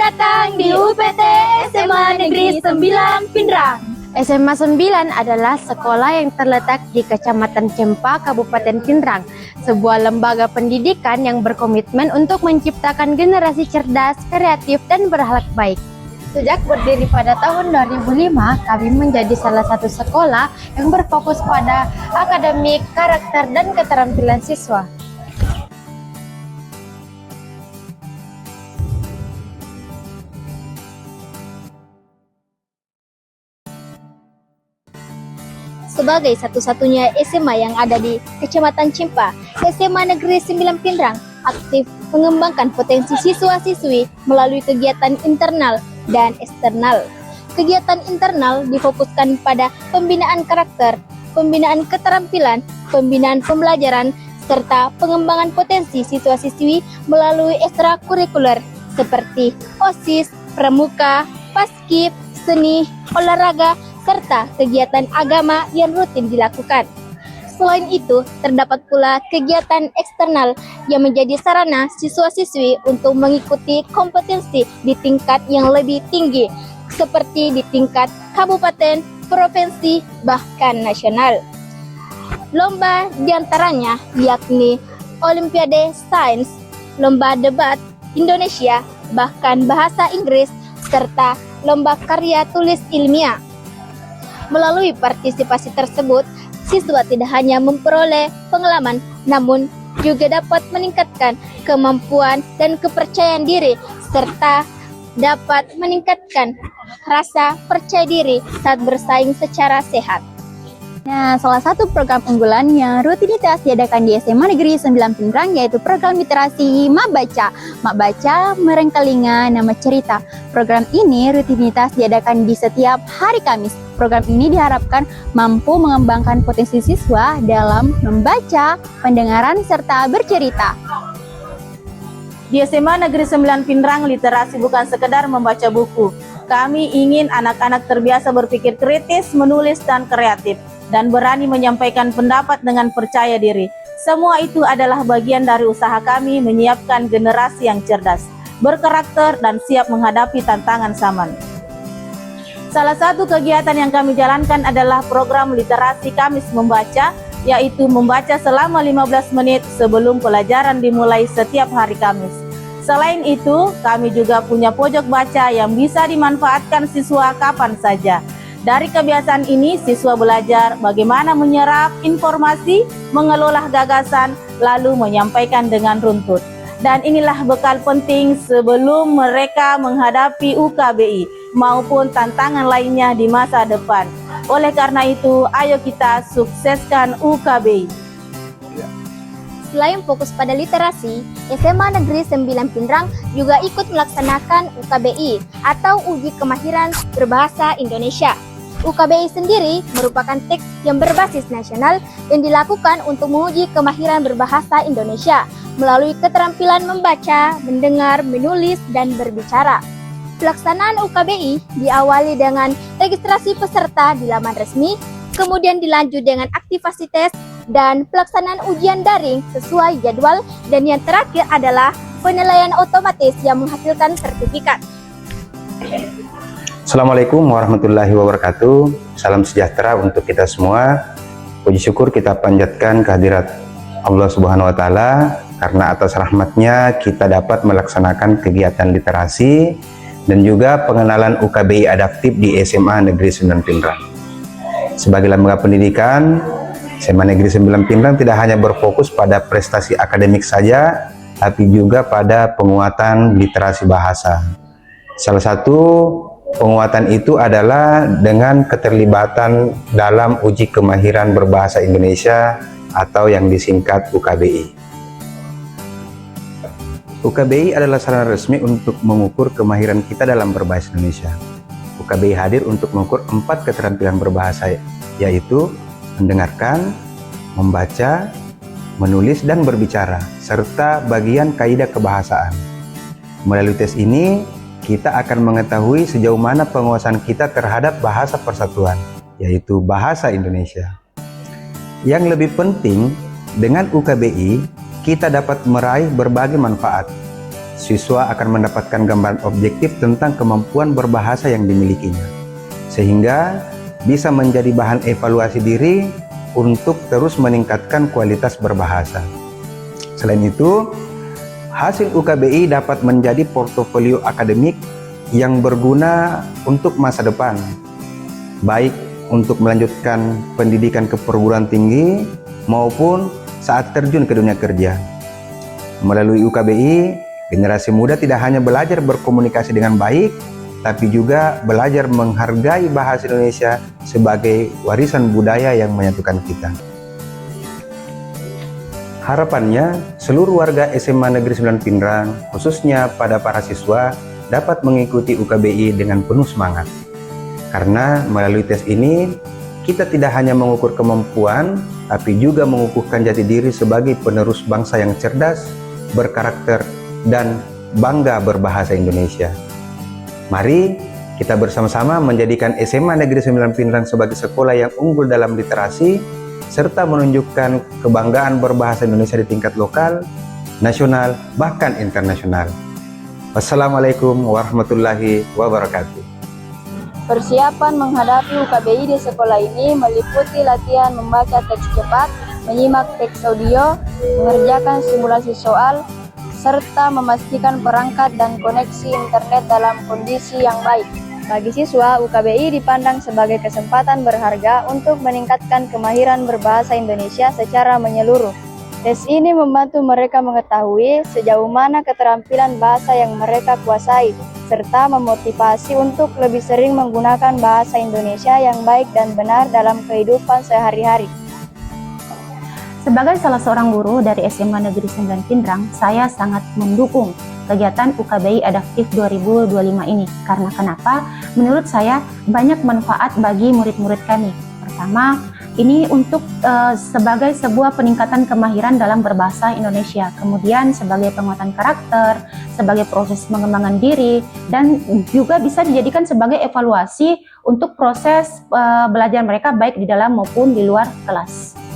datang di UPT SMA Negeri 9 Pindrang. SMA 9 adalah sekolah yang terletak di Kecamatan Cempa, Kabupaten Pindrang, sebuah lembaga pendidikan yang berkomitmen untuk menciptakan generasi cerdas, kreatif, dan berakhlak baik. Sejak berdiri pada tahun 2005, kami menjadi salah satu sekolah yang berfokus pada akademik, karakter, dan keterampilan siswa. Sebagai satu-satunya SMA yang ada di Kecamatan Cempa, SMA Negeri 9 Pindrang aktif mengembangkan potensi siswa-siswi melalui kegiatan internal dan eksternal. Kegiatan internal difokuskan pada pembinaan karakter, pembinaan keterampilan, pembinaan pembelajaran, serta pengembangan potensi siswa-siswi melalui ekstrakurikuler seperti OSIS, Pramuka, Paskib, seni, olahraga, serta kegiatan agama yang rutin dilakukan. Selain itu, terdapat pula kegiatan eksternal yang menjadi sarana siswa-siswi untuk mengikuti kompetensi di tingkat yang lebih tinggi, seperti di tingkat kabupaten, provinsi, bahkan nasional. Lomba diantaranya yakni Olimpiade Sains, Lomba Debat Indonesia, bahkan bahasa Inggris, serta Lomba Karya Tulis Ilmiah. Melalui partisipasi tersebut, siswa tidak hanya memperoleh pengalaman, namun juga dapat meningkatkan kemampuan dan kepercayaan diri, serta dapat meningkatkan rasa percaya diri saat bersaing secara sehat. Nah, salah satu program unggulan yang rutinitas diadakan di SMA Negeri 9 Pindrang yaitu program literasi Mak Baca. Mak Baca Merengkelinga Nama Cerita. Program ini rutinitas diadakan di setiap hari Kamis. Program ini diharapkan mampu mengembangkan potensi siswa dalam membaca, pendengaran, serta bercerita. Di SMA Negeri 9 Pindrang, literasi bukan sekedar membaca buku. Kami ingin anak-anak terbiasa berpikir kritis, menulis, dan kreatif, dan berani menyampaikan pendapat dengan percaya diri. Semua itu adalah bagian dari usaha kami menyiapkan generasi yang cerdas, berkarakter, dan siap menghadapi tantangan zaman. Salah satu kegiatan yang kami jalankan adalah program literasi Kamis Membaca, yaitu membaca selama 15 menit sebelum pelajaran dimulai setiap hari Kamis. Selain itu, kami juga punya pojok baca yang bisa dimanfaatkan siswa kapan saja. Dari kebiasaan ini, siswa belajar bagaimana menyerap informasi, mengelola gagasan, lalu menyampaikan dengan runtut. Dan inilah bekal penting sebelum mereka menghadapi UKBI maupun tantangan lainnya di masa depan. Oleh karena itu, ayo kita sukseskan UKBI. Selain fokus pada literasi, SMA Negeri 9 Pindrang juga ikut melaksanakan UKBI atau Uji Kemahiran Berbahasa Indonesia. UKBI sendiri merupakan teks yang berbasis nasional yang dilakukan untuk menguji kemahiran berbahasa Indonesia melalui keterampilan membaca, mendengar, menulis, dan berbicara. Pelaksanaan UKBI diawali dengan registrasi peserta di laman resmi, kemudian dilanjut dengan aktivasi tes dan pelaksanaan ujian daring sesuai jadwal, dan yang terakhir adalah penilaian otomatis yang menghasilkan sertifikat. Assalamualaikum warahmatullahi wabarakatuh. Salam sejahtera untuk kita semua. Puji syukur kita panjatkan kehadirat Allah Subhanahu wa Ta'ala karena atas rahmatnya kita dapat melaksanakan kegiatan literasi dan juga pengenalan UKBI adaptif di SMA Negeri 9 Pindrang. Sebagai lembaga pendidikan, SMA Negeri 9 Pindrang tidak hanya berfokus pada prestasi akademik saja, tapi juga pada penguatan literasi bahasa. Salah satu penguatan itu adalah dengan keterlibatan dalam uji kemahiran berbahasa Indonesia atau yang disingkat UKBI. UKBI adalah sarana resmi untuk mengukur kemahiran kita dalam berbahasa Indonesia. UKBI hadir untuk mengukur 4 keterampilan berbahasa, yaitu mendengarkan, membaca, menulis, dan berbicara, serta bagian kaidah kebahasaan. Melalui tes ini, kita akan mengetahui sejauh mana penguasaan kita terhadap bahasa persatuan, yaitu bahasa Indonesia. Yang lebih penting, dengan UKBI, kita dapat meraih berbagai manfaat. siswa akan mendapatkan gambaran objektif tentang kemampuan berbahasa yang dimilikinya, sehingga bisa menjadi bahan evaluasi diri untuk terus meningkatkan kualitas berbahasa. Selain itu, hasil UKBI dapat menjadi portofolio akademik yang berguna untuk masa depan, baik untuk melanjutkan pendidikan ke perguruan tinggi maupun saat terjun ke dunia kerja. Melalui UKBI, generasi muda tidak hanya belajar berkomunikasi dengan baik, tapi juga belajar menghargai bahasa Indonesia sebagai warisan budaya yang menyatukan kita. Harapannya, seluruh warga SMA Negeri 9 Pindrang, khususnya pada para siswa, dapat mengikuti UKBI dengan penuh semangat. Karena melalui tes ini, kita tidak hanya mengukur kemampuan, tapi juga mengukuhkan jati diri sebagai penerus bangsa yang cerdas, berkarakter, dan bangga berbahasa Indonesia. Mari kita bersama-sama menjadikan SMA Negeri 9 Pindrang sebagai sekolah yang unggul dalam literasi, serta menunjukkan kebanggaan berbahasa Indonesia di tingkat lokal, nasional, bahkan internasional. Wassalamualaikum warahmatullahi wabarakatuh. Persiapan menghadapi UKBI di sekolah ini meliputi latihan membaca teks cepat, menyimak teks audio, mengerjakan simulasi soal, serta memastikan perangkat dan koneksi internet dalam kondisi yang baik. Bagi siswa, UKBI dipandang sebagai kesempatan berharga untuk meningkatkan kemahiran berbahasa Indonesia secara menyeluruh. Tes ini membantu mereka mengetahui sejauh mana keterampilan bahasa yang mereka kuasai, serta memotivasi untuk lebih sering menggunakan bahasa Indonesia yang baik dan benar dalam kehidupan sehari-hari. Sebagai salah seorang guru dari SMA Negeri 9 Pindrang, saya sangat mendukung kegiatan UKBI Adaptif 2025 ini. Karena kenapa? Menurut saya banyak manfaat bagi murid-murid kami. Pertama, ini untuk sebagai sebuah peningkatan kemahiran dalam berbahasa Indonesia. Kemudian sebagai penguatan karakter, sebagai proses pengembangan diri, dan juga bisa dijadikan sebagai evaluasi untuk proses belajar mereka baik di dalam maupun di luar kelas.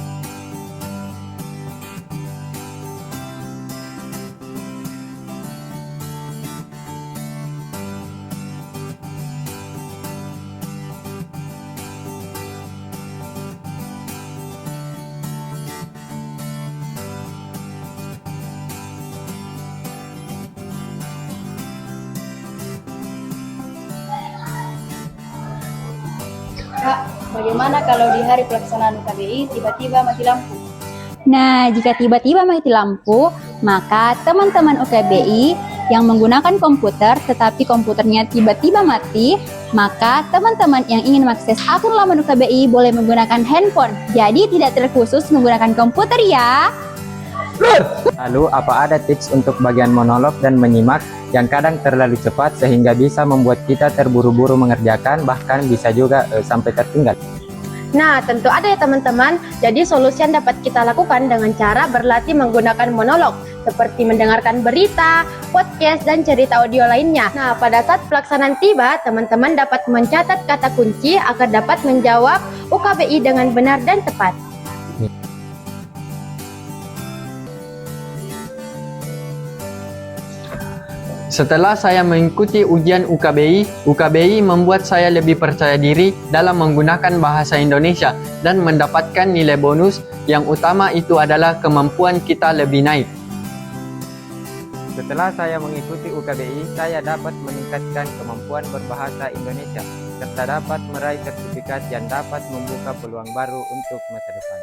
Kak, bagaimana kalau di hari pelaksanaan UKBI tiba-tiba mati lampu? Nah, jika tiba-tiba mati lampu, maka teman-teman UKBI yang menggunakan komputer tetapi komputernya tiba-tiba mati, maka teman-teman yang ingin mengakses akun laman UKBI boleh menggunakan handphone. Jadi tidak terkhusus menggunakan komputer ya. Lalu, apa ada tips untuk bagian monolog dan menyimak yang kadang terlalu cepat sehingga bisa membuat kita terburu-buru mengerjakan, bahkan bisa juga sampai tertinggal? Nah, tentu ada ya teman-teman. Jadi solusi yang dapat kita lakukan dengan cara berlatih menggunakan monolog, seperti mendengarkan berita, podcast, dan cerita audio lainnya. Nah, pada saat pelaksanaan tiba, teman-teman dapat mencatat kata kunci agar dapat menjawab UKBI dengan benar dan tepat. Setelah saya mengikuti ujian UKBI membuat saya lebih percaya diri dalam menggunakan bahasa Indonesia dan mendapatkan nilai bonus yang utama itu adalah kemampuan kita lebih naik. Setelah saya mengikuti UKBI, saya dapat meningkatkan kemampuan berbahasa Indonesia serta dapat meraih sertifikat yang dapat membuka peluang baru untuk masa depan.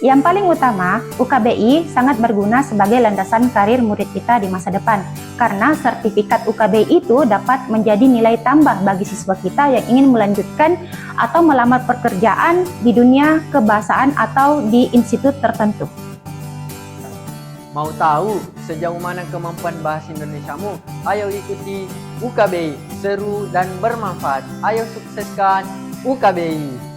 Yang paling utama, UKBI sangat berguna sebagai landasan karir murid kita di masa depan. Karena sertifikat UKBI itu dapat menjadi nilai tambah bagi siswa kita yang ingin melanjutkan atau melamar pekerjaan di dunia kebahasaan atau di institut tertentu. Mau tahu sejauh mana kemampuan bahasa Indonesiamu? Ayo ikuti UKBI, seru dan bermanfaat. Ayo sukseskan UKBI.